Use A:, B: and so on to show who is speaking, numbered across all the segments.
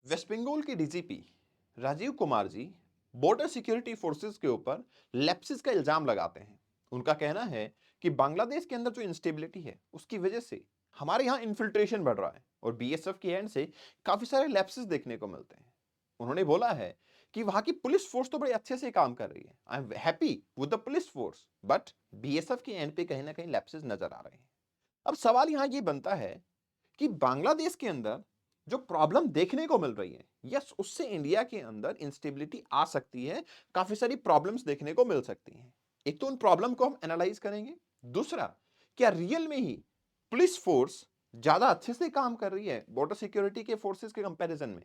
A: Waste Bengal के DGP Rajiv Kumar ji border security forces के ऊपर लैप्सेस का इल्जाम लगाते हैं। उनका कहना है कि बांग्लादेश के अंदर जो इंस्टेबिलिटी है उसकी वजह से हमारे यहाँ इन्फिल्ट्रेशन बढ़ रहा है और बीएसएफ की एंड से काफी सारे लैप्सेस देखने को मिलते हैं। उन्होंने बोला है कि वहां की पुलिस फोर्स तो बड़े अच्छे से काम कर रही है, I am happy with the police force, but BSF के एंड पे कहीं ना कहीं लैप्सेस नजर आ रहे हैं। अब सवाल यहां ये बनता है कि बांग्लादेश के अंदर जो प्रॉब्लम देखने को मिल रही है, यस, उससे इंडिया के अंदर इंस्टेबिलिटी आ सकती है, काफी सारी प्रॉब्लम्स देखने को मिल सकती हैं। एक तो उन प्रॉब्लम को हम एनालाइज करेंगे। दूसरा, क्या रियल में ही पुलिस फोर्स ज्यादा अच्छे से काम कर रही है बॉर्डर सिक्योरिटी के फोर्सेस के कंपैरिजन में,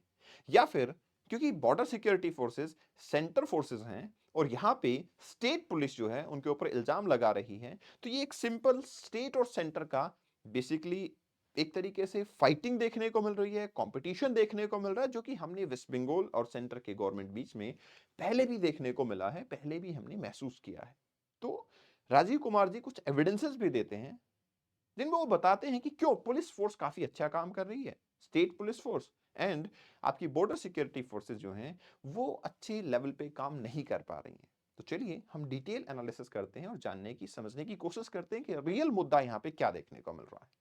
A: या फिर क्योंकि border security forces centre forces हैं और यहां पे स्टेट पुलिस जो है उनके ऊपर इल्जाम लगा रही है, तो ये एक सिंपल स्टेट और सेंटर का बेसिकली एक तरीके से फाइटिंग देखने को मिल रही है, कंपटीशन देखने को मिल रहा है, जो कि हमने वेस्ट बंगाल और सेंटर के गवर्नमेंट बीच में पहले भी देखने को मिला है, पहले भी हमने महसूस किया है। तो राजीव कुमार जी कुछ एविडेंसेस भी देते हैं जिनमें वो बताते हैं कि क्यों पुलिस फोर्स काफी अच्छा काम कर रही है, स्टेट पुलिस फोर्स एंड आपकी बॉर्डर सिक्योरिटी फोर्सेस जो हैं वो अच्छे लेवल पे काम नहीं कर पा रही हैं। तो चलिए हम डिटेल एनालिसिस करते हैं और जानने की समझने की कोशिश करते हैं कि रियल मुद्दा यहाँ पे क्या देखने को मिल रहा है।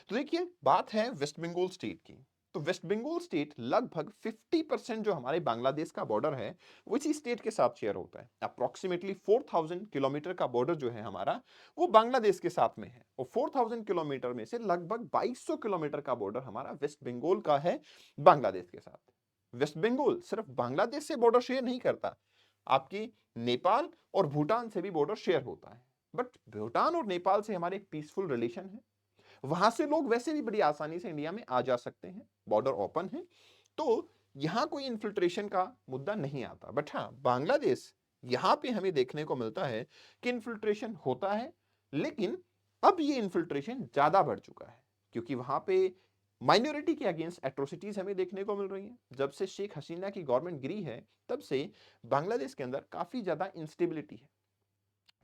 A: तो देखिए, बात है वेस्ट बंगाल स्टेट की। तो वेस्ट बंगाल स्टेट लगभग 50% जो हमारे बांग्लादेश का बॉर्डर है वो इसी स्टेट के साथ शेयर होता है। अप्रोक्सीमेटली 4000 किलोमीटर का बॉर्डर जो है हमारा वो बांग्लादेश के साथ में है, और 4000 किलोमीटर में से लगभग 2200 किलोमीटर का बॉर्डर हमारा वेस्ट बंगाल का है बांग्लादेश के साथ। वेस्ट बंगाल सिर्फ बांग्लादेश से बॉर्डर शेयर नहीं करता, आपकी नेपाल और भूटान से भी बॉर्डर शेयर होता है। बट भूटान और नेपाल से हमारे पीसफुल रिलेशन है, वहां से लोग वैसे भी बड़ी आसानी से इंडिया में आ जा सकते हैं, बॉर्डर ओपन है, तो यहां कोई इन्फिल्ट्रेशन का मुद्दा नहीं आता। बट हाँ, बांग्लादेश, यहां पे हमें देखने को मिलता है कि इन्फिल्ट्रेशन होता है, लेकिन अब ये इन्फिल्ट्रेशन ज्यादा बढ़ चुका है क्योंकि वहां पे माइनॉरिटी के अगेंस्ट एट्रोसिटीज हमें देखने को मिल रही हैं। जब से शेख हसीना की गवर्नमेंट गिरी है तब से बांग्लादेश के अंदर काफी ज्यादा इंस्टेबिलिटी है,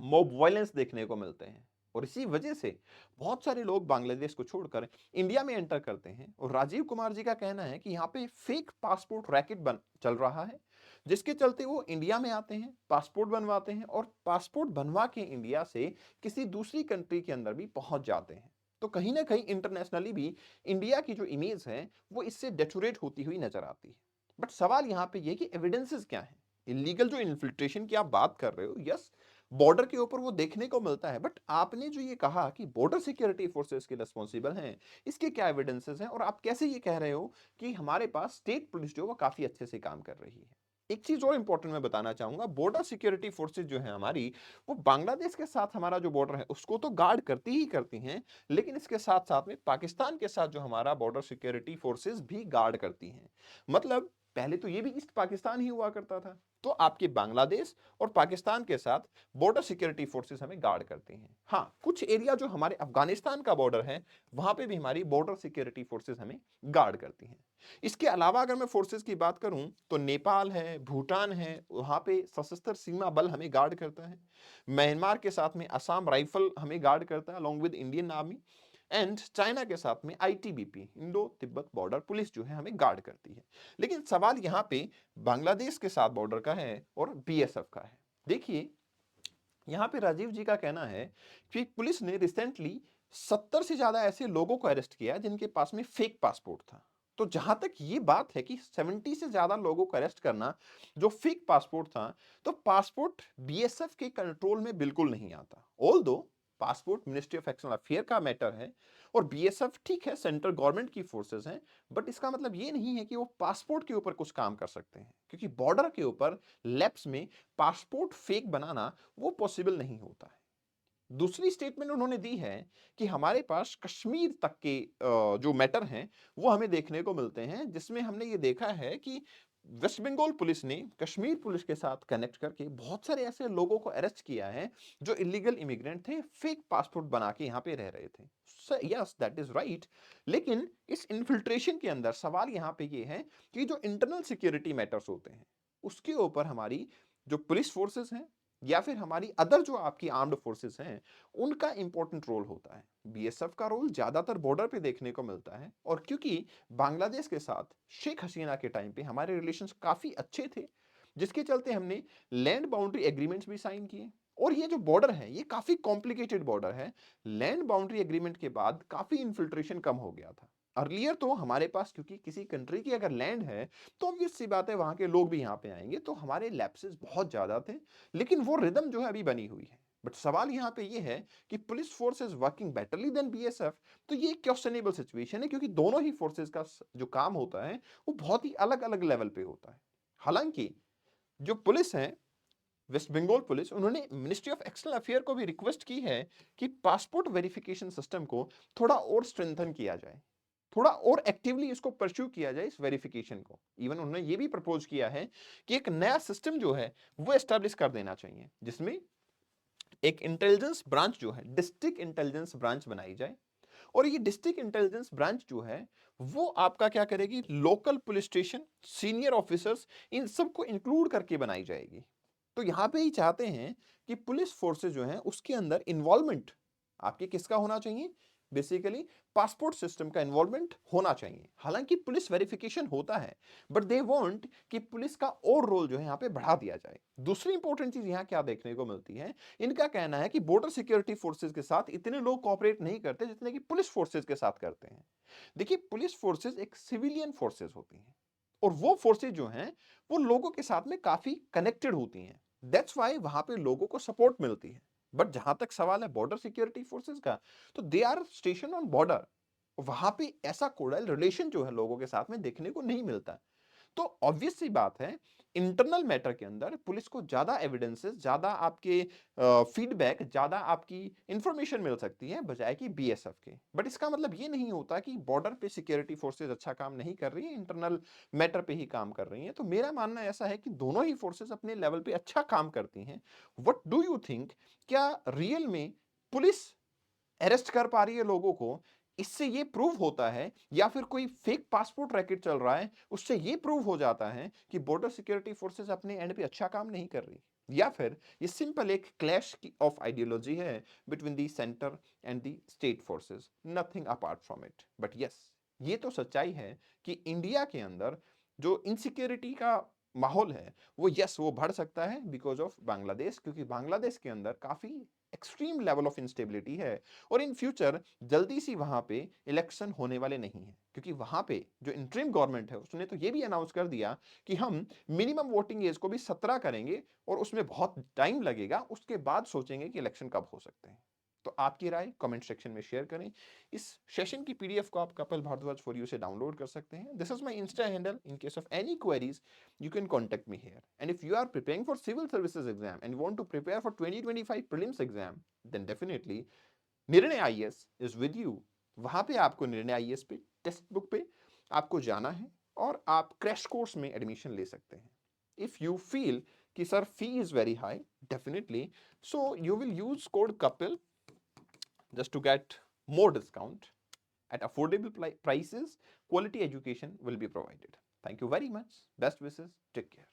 A: मॉब वायलेंस देखने को मिलते हैं, और इसी वजह से बहुत सारे लोग बांग्लादेश को छोड़कर इंडिया में एंटर करते हैं। और राजीव कुमार जी का कहना है कि यहाँ पे फेक पासपोर्ट रैकेट बन चल रहा है, जिसके चलते वो इंडिया में आते हैं, पासपोर्ट बनवाते हैं और पासपोर्ट बनवा के इंडिया से किसी दूसरी कंट्री के अंदर भी पहुंच जाते हैं। तो कहीं ना कहीं इंटरनेशनली भी इंडिया की जो इमेज है वो इससे डेटोरेट होती हुई नजर आती है। बट सवाल यहाँ पे ये कि एविडेंसेस क्या है। इलीगल जो इन्फिल्ट्रेशन की आप बात कर रहे हो, यस, बॉर्डर के ऊपर वो देखने को मिलता है, बट आपने जो ये कहा कि बॉर्डर सिक्योरिटी फोर्सेस के रिस्पॉन्सिबल हैं, इसके क्या एविडेंसेस हैं और आप कैसे ये कह रहे हो कि हमारे पास स्टेट पुलिस जो है वो काफी अच्छे से काम कर रही है। एक चीज और इंपॉर्टेंट मैं बताना चाहूंगा, बॉर्डर सिक्योरिटी फोर्सेस जो है हमारी, वो बांग्लादेश के साथ हमारा जो बॉर्डर है उसको तो गार्ड करती ही करती हैं, लेकिन इसके साथ साथ में पाकिस्तान के साथ जो हमारा बॉर्डर सिक्योरिटी फोर्सेस भी गार्ड करती हैं। मतलब पहले तो ये भी ईस्ट पाकिस्तान ही हुआ करता था, तो आपके बांग्लादेश और पाकिस्तान के साथ बॉर्डर सिक्योरिटी फोर्सेस हमें गार्ड करती हैं। हाँ, कुछ एरिया जो हमारे अफगानिस्तान का बॉर्डर है वहां पे भी हमारी बॉर्डर सिक्योरिटी फोर्सेस हमें गार्ड करती हैं। इसके अलावा अगर मैं फोर्सेस की बात करूं तो नेपाल है, भूटान है, वहां पे सशस्त्र सीमा बल हमें गार्ड करता है। म्यांमार के साथ में असम राइफल हमें गार्ड करता है along with Indian army, and China के साथ में ITBP, Indo Tibet border police जो है हमें गार्ड करती है। लेकिन सवाल यहां पे बांग्लादेश के साथ बॉर्डर का है और बीएसएफ का है। देखिए, यहां पे राजीव जी का कहना है कि पुलिस ने रिसेंटली 70 से ज्यादा ऐसे लोगों को अरेस्ट किया जिनके पास में फेक पासपोर्ट था। तो जहां तक ये बात है कि 70 से ज्यादा लोगों को अरेस्ट करना जो फेक पासपोर्ट था, तो पासपोर्ट बीएसएफ के कंट्रोल में बिल्कुल नहीं आता। ऑल दो passport ministry of external affair का मैटर है और बीएसएफ ठीक है सेंट्रल गवर्नमेंट की फोर्सेस हैं, बट इसका मतलब ये नहीं है कि वो पासपोर्ट के ऊपर कुछ काम कर सकते हैं, क्योंकि बॉर्डर के ऊपर लैप्स में पासपोर्ट फेक बनाना वो पॉसिबल नहीं होता है। दूसरी स्टेटमेंट उन्होंने दी है कि हमारे पास कश्मीर तक के जो मैटर हैं वो हमें देखने को मिलते हैं, जिसमें हमने ये देखा है कि वेस्ट बंगाल पुलिस ने कश्मीर पुलिस के साथ कनेक्ट करके बहुत सारे ऐसे लोगों को अरेस्ट किया है जो इलीगल इमिग्रेंट थे, फेक पासपोर्ट बना के यहाँ पे रह रहे थे। Yes, that is right. लेकिन इस इन्फिल्ट्रेशन के अंदर सवाल यहाँ पे ये है कि जो इंटरनल सिक्योरिटी मैटर्स होते हैं उसके ऊपर हमारी जो पुलिस फोर्सेस हैं या फिर हमारी अदर जो आपकी आर्म्ड फोर्सेस हैं, उनका इंपॉर्टेंट रोल होता है। बीएसएफ का रोल ज्यादातर बॉर्डर पे देखने को मिलता है, और क्योंकि बांग्लादेश के साथ शेख हसीना के टाइम पे हमारे रिलेशंस काफी अच्छे थे, जिसके चलते हमने लैंड बाउंड्री एग्रीमेंट्स भी साइन किए। और ये जो बॉर्डर है, ये काफी कॉम्प्लिकेटेड बॉर्डर है। लैंड बाउंड्री एग्रीमेंट के बाद काफी इन्फिल्ट्रेशन कम हो गया था। अर्लियर तो हमारे पास, क्योंकि किसी कंट्री की अगर लैंड है, तो ऑब्वियस सी बात है वहां के लोग भी यहाँ पे आएंगे, तो हमारे लैप्सेस बहुत ज्यादा थे। लेकिन वो रिदम जो है अभी बनी हुई है। बट सवाल यहाँ पे ये है कि police force is working betterly than BSF. तो ये क्वेश्चनेबल सिचुएशन है, क्योंकि दोनों ही फोर्सेस का जो काम होता है वो बहुत ही अलग अलग लेवल पे होता है। हालांकि जो पुलिस है, वेस्ट बंगाल पुलिस, उन्होंने मिनिस्ट्री ऑफ एक्सटर्नल अफेयर को भी रिक्वेस्ट की है कि पासपोर्ट वेरिफिकेशन सिस्टम को थोड़ा और स्ट्रेंथन किया जाए, थोड़ा और एक्टिवली इसको परस्यू किया जाए इस वेरिफिकेशन को। इवन उन्होंने ये भी प्रपोज किया है कि एक नया सिस्टम जो है वो एस्टेब्लिश कर देना चाहिए, जिसमें एक इंटेलिजेंस ब्रांच जो है, डिस्ट्रिक्ट इंटेलिजेंस ब्रांच बनाई जाए। और ये डिस्ट्रिक्ट इंटेलिजेंस ब्रांच जो है वो आपका क्या करेगी, local police station, senior officers, इन सबको इंक्लूड करके बनाई जाएगी। तो यहां पे ही चाहते हैं कि पुलिस फोर्सेस जो है उसके अंदर इन्वॉल्वमेंट आपके किसका होना चाहिए, बेसिकली पासपोर्ट सिस्टम का इन्वॉल्वमेंट होना चाहिए। हालांकि पुलिस वेरिफिकेशन होता है, बट दे वांट कि पुलिस का और रोल जो है यहाँ पे बढ़ा दिया जाए। दूसरी इंपॉर्टेंट चीज यहाँ क्या देखने को मिलती है, इनका कहना है कि बॉर्डर सिक्योरिटी फोर्सेस के साथ इतने लोग कोऑपरेट नहीं करते जितने कि पुलिस फोर्सेस के साथ करते हैं। देखिए, पुलिस फोर्सेस एक सिविलियन फोर्सेस होती हैं, और वो फोर्सेस जो हैं वो लोगों के साथ में काफी कनेक्टेड होती हैं। दैट्स वाई वहां पे लोगों को सपोर्ट मिलती है। बट जहां तक सवाल है बॉर्डर सिक्योरिटी फोर्सेस का, तो they are station on border. वहां पे ऐसा कोडाइल रिलेशन जो है लोगों के साथ में देखने को नहीं मिलता। तो ऑब्वियस सी बात है, इंटरनल मैटर के अंदर पुलिस को ज्यादा एविडेंसेस, ज्यादा आपके फीडबैक, ज्यादा आपकी इंफॉर्मेशन मिल सकती है बजाय कि बीएसएफ के। बट इसका मतलब ये नहीं होता कि बॉर्डर पे सिक्योरिटी फोर्सेस अच्छा काम नहीं कर रही है, इंटरनल मैटर पे ही काम कर रही हैं। तो मेरा मानना ऐसा है कि दोनों ही फोर्सेस अपने लेवल पे अच्छा काम करती हैं। व्हाट डू यू थिंक, क्या रियल में पुलिस अरेस्ट कर पा रही है लोगों को, इससे ये प्रूव होता है, या फिर कोई फेक पासपोर्ट रैकेट चल रहा है उससे ये प्रूव हो जाता है कि बॉर्डर सिक्योरिटी फोर्सेस अपने एंड पे अच्छा काम नहीं कर रही, या फिर ये सिंपल एक क्लैश ऑफ आइडियोलॉजी है between the centre and the state forces, nothing apart from it. But yes, ये तो सच्चाई है कि इंडिया के अंदर जो इनसिक्योरिटी का माहौल है वो, यस, वो बढ़ सकता है बिकॉज ऑफ बांग्लादेश, क्योंकि बांग्लादेश के अंदर काफी एक्सट्रीम लेवल ऑफ इंस्टेबिलिटी है। और इन फ्यूचर जल्दी सी वहां पे इलेक्शन होने वाले नहीं है, क्योंकि वहां पे जो इंटरिम गवर्नमेंट है उसने तो ये भी अनाउंस कर दिया कि हम मिनिमम वोटिंग एज को भी 17 करेंगे, और उसमें बहुत टाइम लगेगा, उसके बाद सोचेंगे कि इलेक्शन कब हो सकते हैं। तो आपकी राय कमेंट सेक्शन में शेयर करें। इस सेशन की पीडीएफ को आप कपिल भारद्वाज फॉर यू से डाउनलोड कर सकते हैं। This is my Insta handle. In case of any queries you can contact me here. And if you are preparing for civil services exam and want to prepare for 2025 prelims exam, then definitely निर्णय IAS is with you. वहां पे आपको निर्णय IAS पे text book पे आपको जाना है, और आप क्रैश कोर्स में एडमिशन ले सकते हैं। इफ यू फील कि sir fee is very high, definitely, so you will use code Kapil just to get more discount at affordable prices. Quality education will be provided. Thank you very much. Best wishes. Take care.